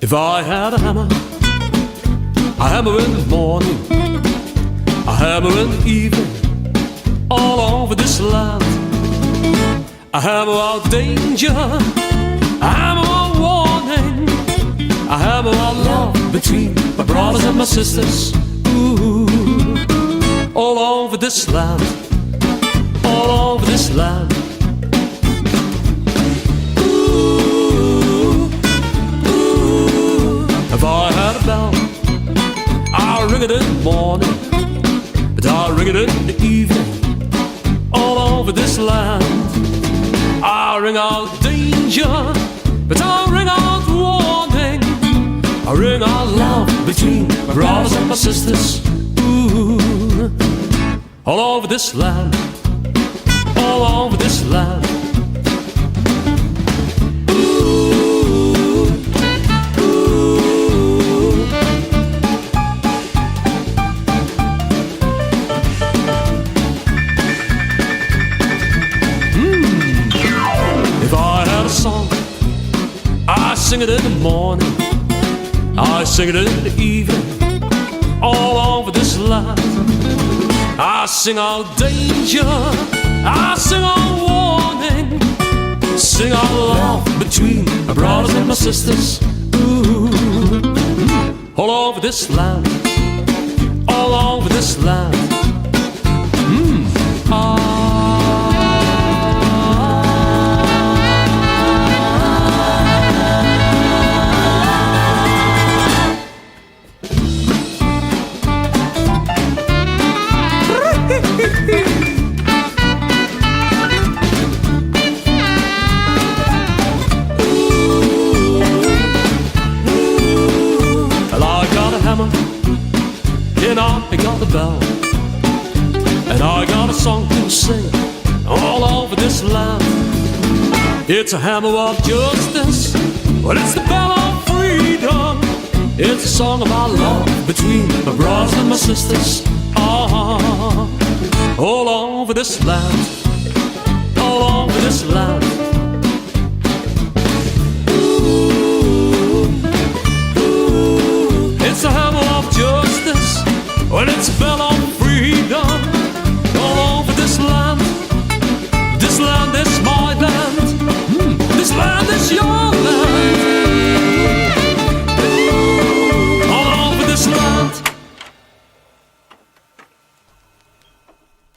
If I had a hammer in the morning, a hammer in the evening, all over this land. A hammer of danger, a hammer of warning, a hammer of love between my brothers and my sisters. Ooh, all over this land, all over this land. Ooh, ooh. If I had a bell, I'll ring it in the morning, but I'll ring it in the evening, all over this land. I'll ring out danger, but I'll ring out warning. I'll ring out love between my brothers and my sisters. Ooh, all over this land, all over this land. Ooh, ooh. If I had a song, I sing it in the morning, I sing it in the evening, all over this land. I sing out danger, I sing out warning, sing out love between my brothers and my sisters. Ooh, all over this land, all over this land. And I got the bell, and I got a song to sing all over this land. It's a hammer of justice, but it's the bell of freedom. It's a song about love between my brothers and my sisters. All over this land, all over this land. It's a hammer of justice, well, it's a bell of freedom. All over this land is mine.